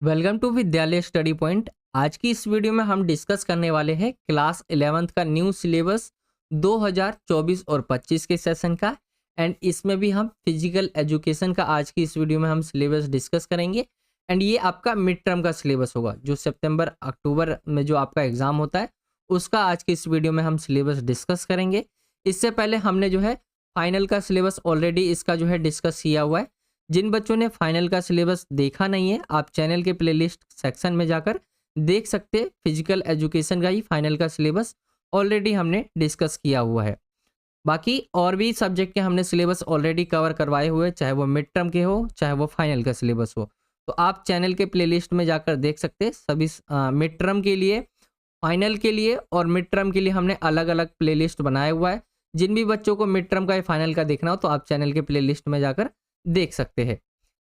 Welcome to विद्यालय study point. आज की इस वीडियो में हम डिस्कस करने वाले हैं क्लास 11th का न्यू सिलेबस 2024 और 25 के सेशन का। एंड इसमें भी हम फिजिकल एजुकेशन का आज की इस वीडियो में हम सिलेबस डिस्कस करेंगे। एंड ये आपका मिड टर्म का सिलेबस होगा, जो सितंबर अक्टूबर में जो आपका एग्जाम होता है उसका आज की इस वीडियो में हम सिलेबस डिस्कस करेंगे। इससे पहले हमने जो है फाइनल का सिलेबस ऑलरेडी इसका जो है डिस्कस किया हुआ है। जिन बच्चों ने फाइनल का सिलेबस देखा नहीं है, आप चैनल के प्लेलिस्ट सेक्शन में जाकर देख सकते हैं। फिजिकल एजुकेशन का ही फाइनल का सिलेबस ऑलरेडी हमने डिस्कस किया हुआ है। बाकी और भी सब्जेक्ट के हमने सिलेबस ऑलरेडी कवर करवाए हुए, चाहे वो मिड टर्म के हो चाहे वो फाइनल का सिलेबस हो, तो आप चैनल के प्लेलिस्ट में जाकर देख सकते हैं। सभी मिड टर्म के लिए, फाइनल के लिए और मिड टर्म के लिए हमने अलग अलग प्लेलिस्ट बनाया हुआ है। जिन भी बच्चों को मिड टर्म का या फाइनल का देखना हो तो आप चैनल के प्लेलिस्ट में जाकर देख सकते हैं।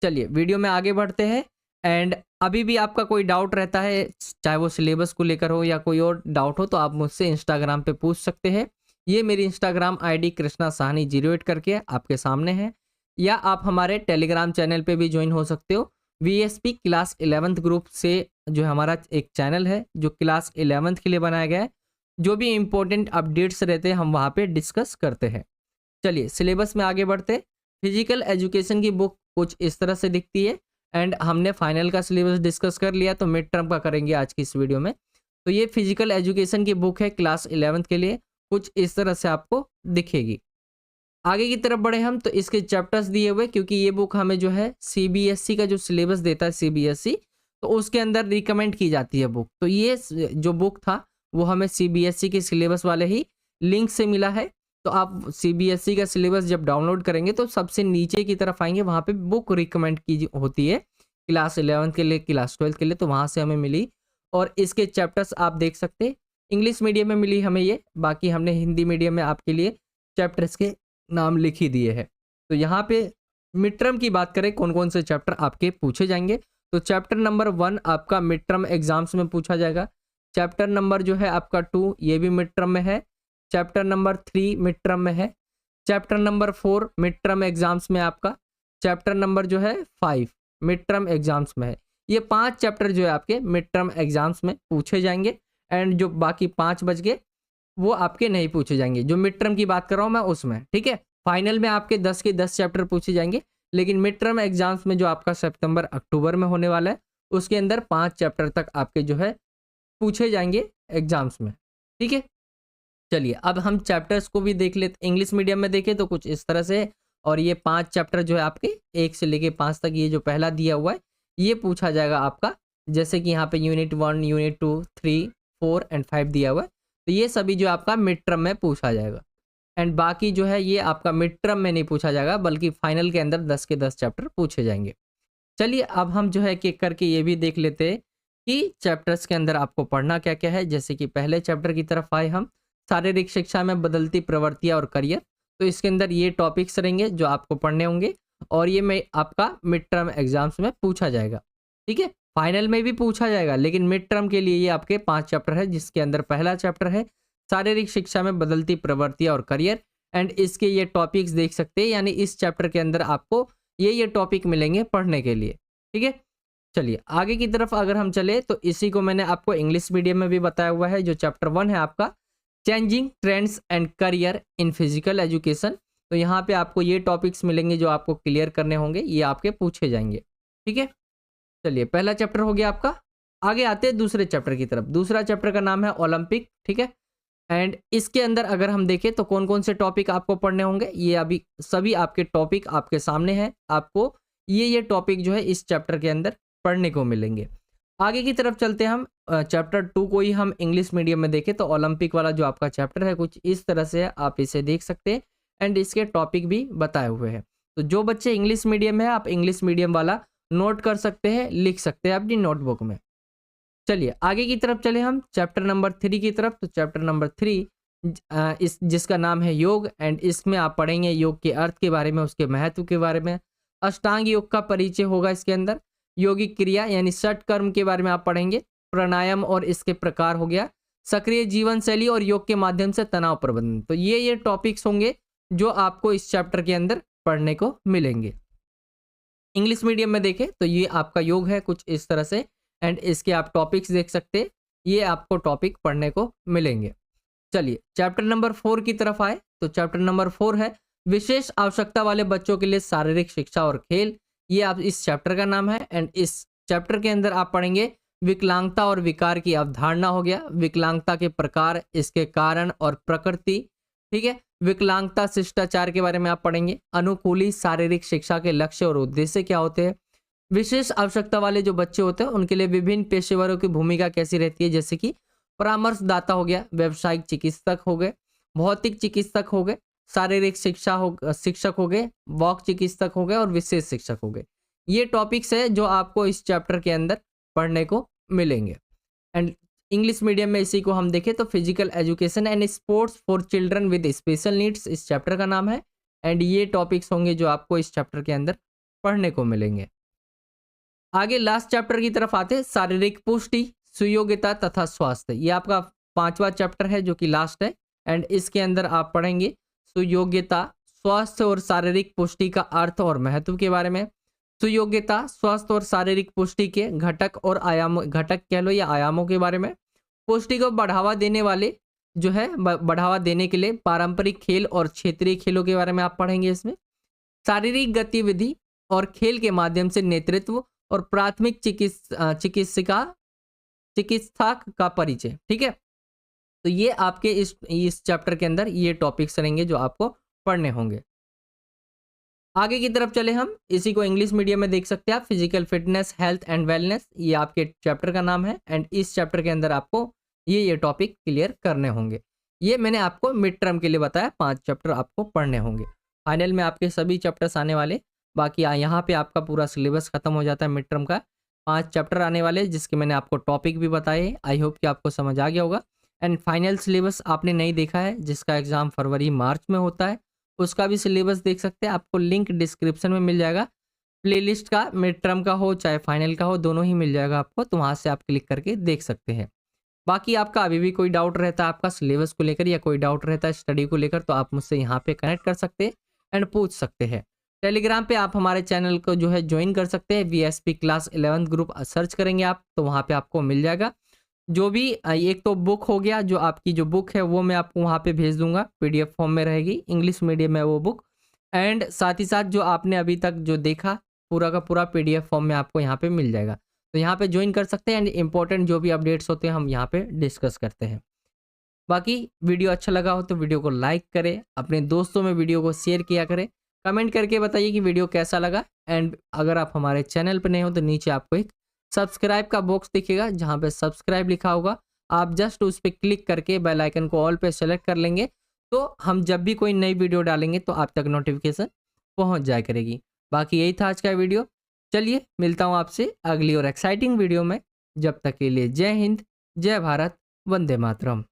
चलिए वीडियो में आगे बढ़ते हैं। एंड अभी भी आपका कोई डाउट रहता है, चाहे वो सिलेबस को लेकर हो या कोई और डाउट हो, तो आप मुझसे इंस्टाग्राम पे पूछ सकते हैं। ये मेरी इंस्टाग्राम आईडी कृष्णा साहनी 08 करके आपके सामने है, या आप हमारे टेलीग्राम चैनल पे भी ज्वाइन हो सकते हो। वीएसपी क्लास 11th ग्रुप से जो हमारा एक चैनल है जो क्लास 11th के लिए बनाया गया है, जो भी इंपॉर्टेंट अपडेट्स रहते हैं हम वहाँ पे डिस्कस करते हैं। चलिए सिलेबस में आगे बढ़ते। फिजिकल एजुकेशन की बुक कुछ इस तरह से दिखती है। एंड हमने फाइनल का सिलेबस डिस्कस कर लिया, तो मिड टर्म का करेंगे आज की इस वीडियो में। तो ये फिजिकल एजुकेशन की बुक है क्लास 11th के लिए, कुछ इस तरह से आपको दिखेगी। आगे की तरफ बढ़े हम, तो इसके चैप्टर्स दिए हुए, क्योंकि ये बुक हमें जो है सीबीएसई का जो सिलेबस देता है सीबीएसई, तो उसके अंदर रिकमेंड की जाती है बुक। तो ये जो बुक था वो हमें सीबीएसई के सिलेबस वाले ही लिंक से मिला है। तो आप सीबीएसई का सिलेबस जब डाउनलोड करेंगे तो सबसे नीचे की तरफ आएंगे, वहाँ पे बुक रिकमेंड की होती है क्लास 11th के लिए, क्लास 12th के लिए, तो वहाँ से हमें मिली। और इसके चैप्टर्स आप देख सकते हैं। इंग्लिश मीडियम में मिली हमें ये, बाकी हमने हिंदी मीडियम में आपके लिए चैप्टर्स के नाम लिख ही दिए हैं। तो यहाँ पे मिड टर्म की बात करें कौन कौन से चैप्टर आपके पूछे जाएंगे, तो चैप्टर नंबर 1 आपका मिड टर्म एग्जाम्स में पूछा जाएगा। चैप्टर नंबर जो है आपका 2 ये भी मिड टर्म में है। चैप्टर नंबर 3 मिड टर्म में है। Chapter number 4 mid term exams में आपका। चैप्टर नंबर जो है 5 मिड टर्म एग्जाम्स में है। ये 5 चैप्टर जो है आपके मिड टर्म एग्जाम्स में पूछे जाएंगे। एंड जो बाकी 5 बच गए वो आपके नहीं पूछे जाएंगे, जो मिड टर्म की बात कर रहा हूँ मैं उसमें। ठीक है, फाइनल में आपके 10 के 10 चैप्टर पूछे जाएंगे, लेकिन मिड टर्म एग्जाम्स में जो आपका सितंबर अक्टूबर में होने वाला है उसके अंदर 5 चैप्टर तक आपके जो है पूछे जाएंगे एग्जाम्स में। ठीक है, चलिए अब हम चैप्टर्स को भी देख लेते। इंग्लिश मीडियम में देखें तो कुछ इस तरह से है। और ये 5 चैप्टर जो है आपके 1 से लेके 5 तक, ये जो पहला दिया हुआ है ये पूछा जाएगा आपका। जैसे कि यहाँ पे यूनिट 1, यूनिट 2, 3, 4 एंड 5 दिया हुआ है, तो ये सभी जो आपका मिड टर्म में पूछा जाएगा। एंड बाकी जो है ये आपका मिड टर्म में नहीं पूछा जाएगा, बल्कि फाइनल के अंदर 10 के 10 चैप्टर पूछे जाएंगे। चलिए अब हम जो है कि करके ये भी देख लेते हैं कि चैप्टर्स के अंदर आपको पढ़ना क्या क्या है। जैसे कि पहले चैप्टर की तरफ आए हम, शारीरिक शिक्षा में बदलती प्रवृत्तियां और करियर। तो इसके अंदर ये टॉपिक्स रहेंगे जो आपको पढ़ने होंगे, और ये में आपका मिड टर्म एग्जाम्स में पूछा जाएगा। ठीक है, फाइनल में भी पूछा जाएगा, लेकिन मिड टर्म के लिए ये आपके 5 चैप्टर है, जिसके अंदर पहला चैप्टर है शारीरिक शिक्षा में बदलती प्रवृत्तियां और करियर। एंड इसके ये टॉपिक्स देख सकते हैं, यानी इस चैप्टर के अंदर आपको ये टॉपिक मिलेंगे पढ़ने के लिए। ठीक है, चलिए आगे की तरफ अगर हम चले, तो इसी को मैंने आपको इंग्लिश मीडियम में भी बताया हुआ है। जो चैप्टर 1 है आपका changing trends and career in physical education, तो यहाँ पे आपको ये टॉपिक्स मिलेंगे जो आपको क्लियर करने होंगे, ये आपके पूछे जाएंगे। ठीक है, चलिए पहला चैप्टर हो गया आपका। आगे आते हैं दूसरे चैप्टर की तरफ। दूसरा चैप्टर का नाम है ओलंपिक। ठीक है, एंड इसके अंदर अगर हम देखें तो कौन कौन से टॉपिक आपको पढ़ने होंगे, ये अभी सभी आपके टॉपिक आपके सामने हैं। आपको ये टॉपिक जो है इस चैप्टर के अंदर पढ़ने को मिलेंगे। आगे की तरफ चलते हैं हम। चैप्टर 2 को ही हम इंग्लिश मीडियम में देखें तो ओलंपिक वाला जो आपका चैप्टर है कुछ इस तरह से है, आप इसे देख सकते हैं। एंड इसके टॉपिक भी बताए हुए हैं। तो जो बच्चे इंग्लिश मीडियम में है, आप इंग्लिश मीडियम वाला नोट कर सकते हैं, लिख सकते हैं अपनी नोटबुक में। चलिए आगे की तरफ चले हम चैप्टर नंबर 3 की तरफ। तो चैप्टर नंबर 3 इस जिसका नाम है योग। एंड इसमें आप पढ़ेंगे योग के अर्थ के बारे में, उसके महत्व के बारे में। अष्टांग योग का परिचय होगा इसके अंदर। योगिक क्रिया यानी षट कर्म के बारे में आप पढ़ेंगे। प्राणायाम और इसके प्रकार हो गया। सक्रिय जीवन शैली और योग के माध्यम से तनाव प्रबंधन। तो ये टॉपिक्स होंगे जो आपको इस चैप्टर के अंदर पढ़ने को मिलेंगे। इंग्लिश मीडियम में देखें तो ये आपका योग है कुछ इस तरह से, एंड इसके आप टॉपिक्स देख सकते हैं, ये आपको टॉपिक पढ़ने को मिलेंगे। चलिए चैप्टर नंबर 4 की तरफ आए तो चैप्टर नंबर 4 है विशेष आवश्यकता वाले बच्चों के लिए शारीरिक शिक्षा और खेल। ये आप इस चैप्टर का नाम है, एंड इस चैप्टर के अंदर आप पढ़ेंगे विकलांगता और विकार की अवधारणा हो गया, विकलांगता के प्रकार, इसके कारण और प्रकृति, ठीक है। विकलांगता शिष्टाचार के बारे में आप पढ़ेंगे, अनुकूली शारीरिक शिक्षा के लक्ष्य और उद्देश्य क्या होते हैं, विशेष आवश्यकता वाले जो बच्चे होते हैं उनके लिए विभिन्न पेशेवरों की भूमिका कैसी रहती है, जैसे कि परामर्शदाता हो गया, व्यावसायिक चिकित्सक हो गए, भौतिक चिकित्सक हो गए, शारीरिक शिक्षक हो गए, वॉक चिकित्सक हो गए और विशेष शिक्षक हो गए। ये टॉपिक्स है जो आपको इस चैप्टर के अंदर पढ़ने को मिलेंगे। एंड इंग्लिश मीडियम में इसी को हम देखें तो physical education and sports for children with special needs इस चैप्टर का नाम है, एंड ये टॉपिक्स होंगे जो आपको इस चैप्टर के अंदर पढ़ने को मिलेंगे। आगे लास्ट चैप्टर की तरफ आते हैं, शारीरिक पुष्टि, सुयोग्यता तथा स्वास्थ्य। ये आपका 5वां चैप्टर है जो कि लास्ट है, एंड इसके अंदर आप पढ़ेंगे सुयोग्यता, स्वास्थ्य और शारीरिक पुष्टि का अर्थ और महत्व के बारे में, सुयोग्यता, स्वास्थ्य और शारीरिक पुष्टि के घटक और आयाम, घटक कह लो या आयामों के बारे में, पुष्टि को बढ़ावा देने वाले जो है बढ़ावा देने के लिए पारंपरिक खेल और क्षेत्रीय खेलों के बारे में आप पढ़ेंगे। इसमें शारीरिक गतिविधि और खेल के माध्यम से नेतृत्व और प्राथमिक चिकित्सा का परिचय, ठीक है। तो ये आपके इस चैप्टर के अंदर ये टॉपिक्स रहेंगे जो आपको पढ़ने होंगे। आगे की तरफ चले हम, इसी को इंग्लिश मीडियम में देख सकते हैं आप, physical fitness, health and wellness, ये आपके चैप्टर का नाम है, एंड इस चैप्टर के अंदर आपको ये टॉपिक क्लियर करने होंगे। ये मैंने आपको मिड टर्म के लिए बताया, 5 चैप्टर आपको पढ़ने होंगे। फाइनल में आपके सभी चैप्टर्स आने वाले, बाकी यहाँ पे आपका पूरा सिलेबस खत्म हो जाता है। मिड टर्म का 5 चैप्टर आने वाले जिसके मैंने आपको टॉपिक भी बताए। आई होप कि आपको समझ आ गया होगा। एंड फाइनल सिलेबस आपने नहीं देखा है जिसका एग्जाम फरवरी मार्च में होता है, उसका भी सिलेबस देख सकते हैं, आपको लिंक डिस्क्रिप्शन में मिल जाएगा। प्लेलिस्ट का मिड टर्म का हो चाहे फाइनल का हो, दोनों ही मिल जाएगा आपको, तो वहाँ से आप क्लिक करके देख सकते हैं। बाकी आपका अभी भी कोई डाउट रहता है आपका सिलेबस को लेकर या कोई डाउट रहता है स्टडी को लेकर, तो आप मुझसे यहाँ पे कनेक्ट कर सकते हैं एंड पूछ सकते हैं। टेलीग्राम पे आप हमारे चैनल को जो है ज्वाइन कर सकते हैं, VSP class 11th group search करेंगे आप तो वहाँ पे आपको मिल जाएगा। जो भी एक तो बुक हो गया, जो आपकी जो बुक है वो मैं आपको वहाँ पे भेज दूंगा, PDF फॉर्म में रहेगी, इंग्लिश मीडियम में वो बुक, एंड साथ ही साथ जो आपने अभी तक जो देखा पूरा का पूरा PDF फॉर्म में आपको यहाँ पे मिल जाएगा। तो यहाँ पे ज्वाइन कर सकते हैं एंड इंपॉर्टेंट जो भी अपडेट्स होते हैं हम यहाँ पे डिस्कस करते हैं। बाकी वीडियो अच्छा लगा हो तो वीडियो को लाइक करें, अपने दोस्तों में वीडियो को शेयर किया करें, कमेंट करके बताइए कि वीडियो कैसा लगा। एंड अगर आप हमारे चैनल पर नए हो तो नीचे आपको एक सब्सक्राइब का बॉक्स दिखेगा जहाँ पे सब्सक्राइब लिखा होगा, आप जस्ट उस पर क्लिक करके बेल आइकन को ऑल पे सेलेक्ट कर लेंगे तो हम जब भी कोई नई वीडियो डालेंगे तो आप तक नोटिफिकेशन पहुँच जाया करेगी। बाकी यही था आज का वीडियो, चलिए मिलता हूँ आपसे अगली और एक्साइटिंग वीडियो में। जब तक के लिए जय हिंद, जय भारत, वंदे मातरम।